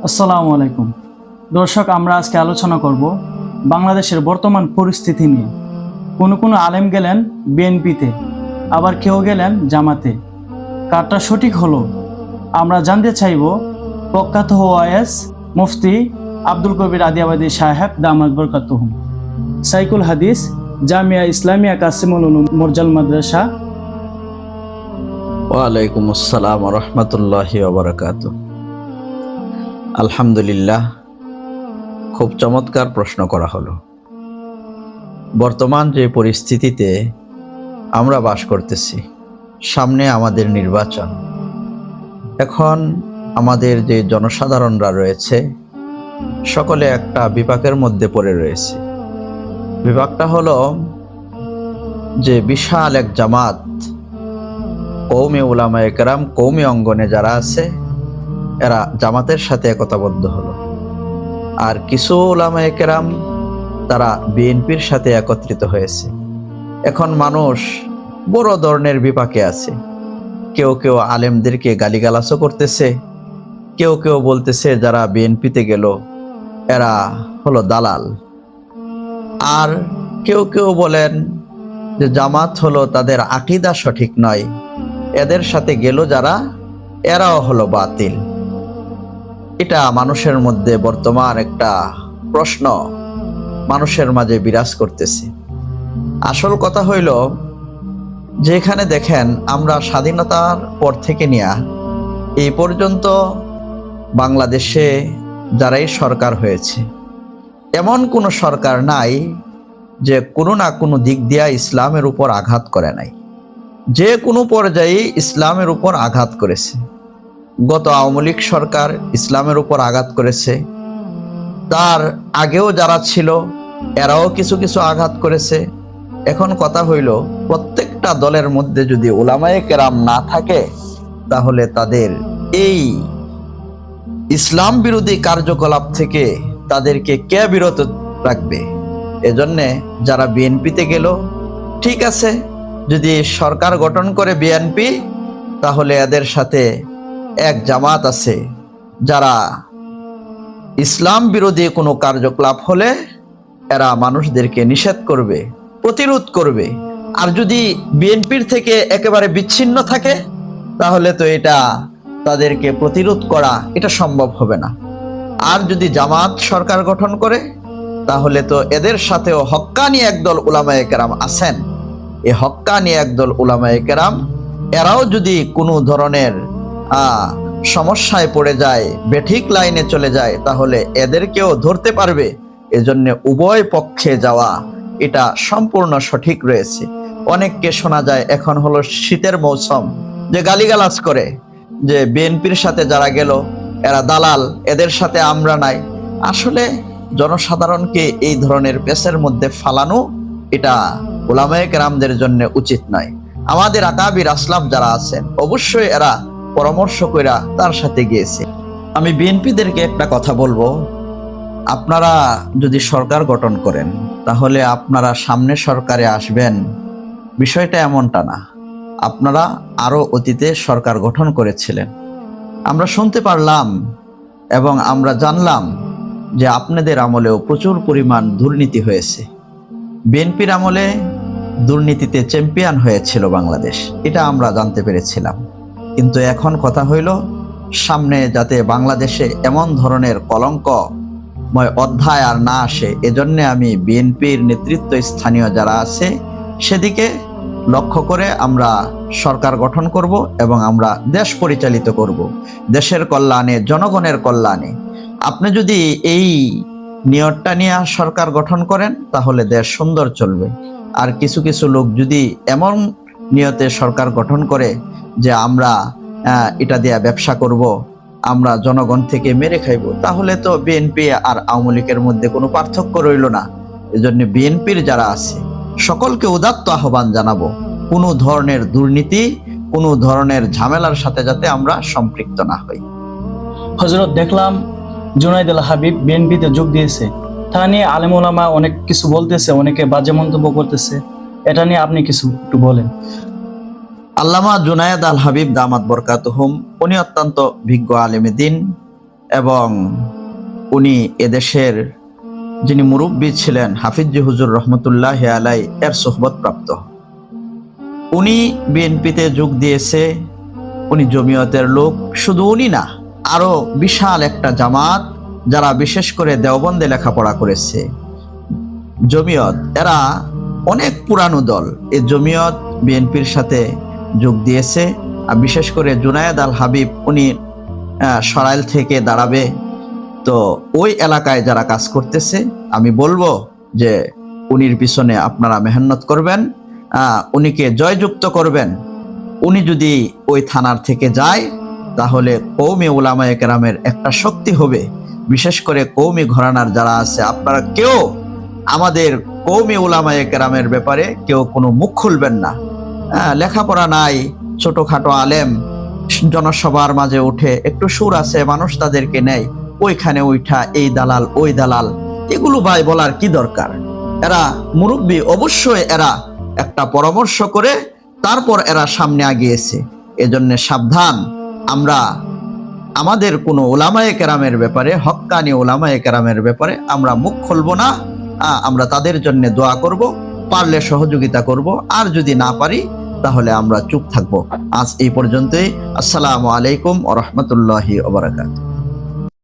আসসালামু আলাইকুম দর্শক, আমরা আজকে আলোচনা করব বাংলাদেশের বর্তমান পরিস্থিতি নিয়ে। কোনো আলেম গেলেন বিএনপিতে, আবার কেউ গেলেন জামাতে। কারটা সঠিক হলো আমরা জানতে চাইব প্রখ্যাত ওয়াইএস মুফতি আব্দুল কবির আদিয়াবাদী সাহেব দামাত বরকাতুহুম, সাইকুল হাদিস, জামিয়া ইসলামিয়া কাসিমুল উলুম মুরজাল মাদ্রাসা। ওয়ালাইকুম আসসালাম ওয়া রাহমাতুল্লাহি ওয়া বারাকাতুহু। আলহামদুলিল্লাহ, খুব চমৎকার প্রশ্ন করা হলো। বর্তমান যে পরিস্থিতিতে আমরা বাস করতেছি, সামনে আমাদের নির্বাচন। এখন আমাদের যে জনসাধারণরা রয়েছে সকলে একটা বিপাকের মধ্যে পড়ে রয়েছে। বিপাকটা হলো যে বিশাল এক জামাত, কওমে উলামায়ে কেরাম, কওমি অঙ্গনে যারা আছে এরা জামাতের সাথে একতাবদ্ধ হলো, আর কিছু উলামায়ে কেরাম তারা বিএনপির সাথে একত্রিত হয়েছে। এখন মানুষ বড় ধরনের বিপাকে আছে। কেউ কেউ আলেমদেরকে গালিগালাজও করতেছে, কেউ কেউ বলতেছে যারা বিএনপিতে গেল এরা হলো দালাল, আর কেউ কেউ বলেন যে জামাত হলো তাদের আকীদা সঠিক নয়, এদের সাথে গেল যারা এরাও হলো বাতিল। এটা মানুষের মধ্যে বর্তমান একটা প্রশ্ন মানুষের মাঝে বিরাজ করতেছে। আসল কথা হইল যেখানে দেখেন আমরা স্বাধীনতার পর থেকে নিয়ে এই পর্যন্ত বাংলাদেশে যারাই সরকার হয়েছে, এমন কোনো সরকার নাই যে কোনো না কোনো দিক দিয়া ইসলামের উপর আঘাত করে নাই। যে কোনো পর্যায়ে ইসলামের উপর আঘাত করেছে। গত আওয়ামী লীগ সরকার ইসলামের উপর আঘাত করেছে, তার আগেও যারা ছিল এরাও কিছু কিছু আঘাত করেছে। এখন কথা হইল প্রত্যেকটা দলের মধ্যে যদি উলামায়ে কেরাম না থাকে তাহলে তাদের এই ইসলাম বিরোধী কার্যকলাপ থেকে তাদেরকে কে বিরত রাখবে? এজন্যে যারা বিএনপিতে গেল, ঠিক আছে, যদি সরকার গঠন করে বিএনপি তাহলে এদের সাথে এক জামাত আছে যারা ইসলাম বিরোধী কোনো কার্যকলাপ হলে এরা মানুষদেরকে নিষেধ করবে, প্রতিরোধ করবে। আর যদি বিএনপির থেকে একেবারে বিচ্ছিন্ন থাকে তাহলে তো এটা তাদেরকে প্রতিরোধ করা এটা সম্ভব হবে না। আর যদি জামাত সরকার গঠন করে তাহলে তো এদের সাথেও হক্কানি একদল উলামায়ে কেরাম আছেন। এই হক্কানি একদল উলামায়ে কেরাম এরাও যদি কোনো ধরনের সমস্যায় পড়ে যায়, বেঠিক লাইনে চলে যায়, তাহলে এদেরকেও ধরতে পারবে। এজন্য উভয় পক্ষে যাওয়া এটা সম্পূর্ণ সঠিক রয়েছে। অনেককে শোনা যায় এখন হলো শীতের মৌসুম, যে গালিগালাজ করে যে বিএনপির সাথে যারা গেল এরা দালাল, এদের সাথে আমরা নাই। আসলে জনসাধারণকে এই ধরনের পেছের মধ্যে ফালানো এটা উলামায়ে কেরামদের জন্য উচিত নয়। আমাদের আকাবির আসলাফ যারা আছেন অবশ্যই এরা পরামর্শ কইরা তার সাথে গিয়েছে। আমি বিএনপিদেরকে একটা কথা বলবো, আপনারা যদি সরকার গঠন করেন তাহলে আপনারা সামনে সরকারে আসবেন, বিষয়টা এমনটা না। আপনারা আরো অতীতে সরকার গঠন করেছিলেন, আমরা শুনতে পারলাম এবং আমরা জানলাম যে আপনাদের আমলেও প্রচুর পরিমাণ দুর্নীতি হয়েছে। বিএনপির আমলে দুর্নীতিতে চ্যাম্পিয়ন হয়েছিল বাংলাদেশ, এটা আমরা জানতে পেরেছিলাম। কিন্তু এখন কথা হইল সামনে যাতে বাংলাদেশে এমন ধরনের কলঙ্কময় অধ্যায় আর না আসে, এজন্য আমি বিএনপির নেতৃত্ব স্থানীয় যারা আছে সেদিকে লক্ষ্য করে আমরা সরকার গঠন করব এবং আমরা দেশ পরিচালিত করব দেশের কল্যাণে, জনগণের কল্যাণে। আপনি যদি এই নিয়তটা নিয়ে সরকার গঠন করেন তাহলে দেশ সুন্দর চলবে। আর কিছু কিছু লোক যদি এমন নিয়তে সরকার গঠন করে যে আমরা এটা দিয়ে ব্যবসা করব, আমরা জনগণ থেকে মেরে খাইব, তাহলে তো বিএনপি আর আওয়ামী লীগের মধ্যে কোনো পার্থক্য রইল না। এজন্য বিএনপির যারা আছে সকলকে উদাত্ত আহ্বান জানাবো, কোনো ধরনের দুর্নীতি, কোনো ধরনের ঝামেলার সাথে যাতে আমরা সম্পৃক্ত না হই। হযরত, দেখলাম জুনাইদ আল হাবিব বিএনপিতে যোগ দিয়েছে, তা নিয়ে আলেম ওলামা অনেক কিছু বলতেছে, অনেকে বাজে মন্তব্য করতেছে, এটা নিয়ে আপনি কিছু একটু বলেন। আল্লামা জুনায়েদ আল হাবিব দামাত বরকাতুহুম উনি অত্যন্ত বিজ্ঞ আলেমে দ্বীন এবং উনি এদেশের যিনি মুরব্বী ছিলেন হাফিজি হুজুর রহমতুল্লাহ আলাই এর সোহবত প্রাপ্ত। উনি বিএনপিতে যোগ দিয়েছে, উনি জমিয়তের লোক। শুধু উনি না, আরো বিশাল একটা জামাত যারা বিশেষ করে দেওবন্দে লেখাপড়া করেছে, জমিয়ত, এরা অনেক পুরানো দল। এই জমিয়ত বিএনপির সাথে যোগ দিয়েছে। আর বিশেষ করে জুনায়েদ আল হাবিব, উনি সরাইল থেকে দাঁড়াবে। তো ওই এলাকায় যারা কাজ করতেছে, আমি বলবো যে উনির পিছনে আপনারা মেহনত করবেন, উনিকে জয়যুক্ত করবেন। উনি যদি ওই থানার থেকে যায় তাহলে কওমি উলামায়ে কেরামের একটা শক্তি হবে। বিশেষ করে কওমি ঘরানার যারা আছে, আপনারা কেউ আমাদের কওমি উলামায়ে কেরামের ব্যাপারে কেউ কোনো মুখ খুলবেন না। লেখাপড়া নাই, ছোটখাটো আলেম জনসভার মাঝে উঠে, একটু সুর আছে, মানুষ তাদেরকে নেয়, ওইখানে উঠা এই দালাল ওই দালাল, এগুলো ভাই বলার কি দরকার? এরা মুরব্বী, অবশ্যই এরা একটা পরামর্শ করে তারপর এরা সামনে আগিয়েছে। এজন্য সাবধান, আমরা আমাদের কোনো উলামায়ে কেরামের ব্যাপারে, হক্কানি উলামায়ে কেরামের ব্যাপারে আমরা মুখ খুলবো না। আমরা তাদের জন্য দোয়া করব, পারলে সহযোগিতা করব, আর যদি না পারি তাহলে আমরা চুপ থাকবো। আজ এই পর্যন্তই। আসসালামু আলাইকুম ওয়া রাহমাতুল্লাহি ওয়া বারাকাতুহু।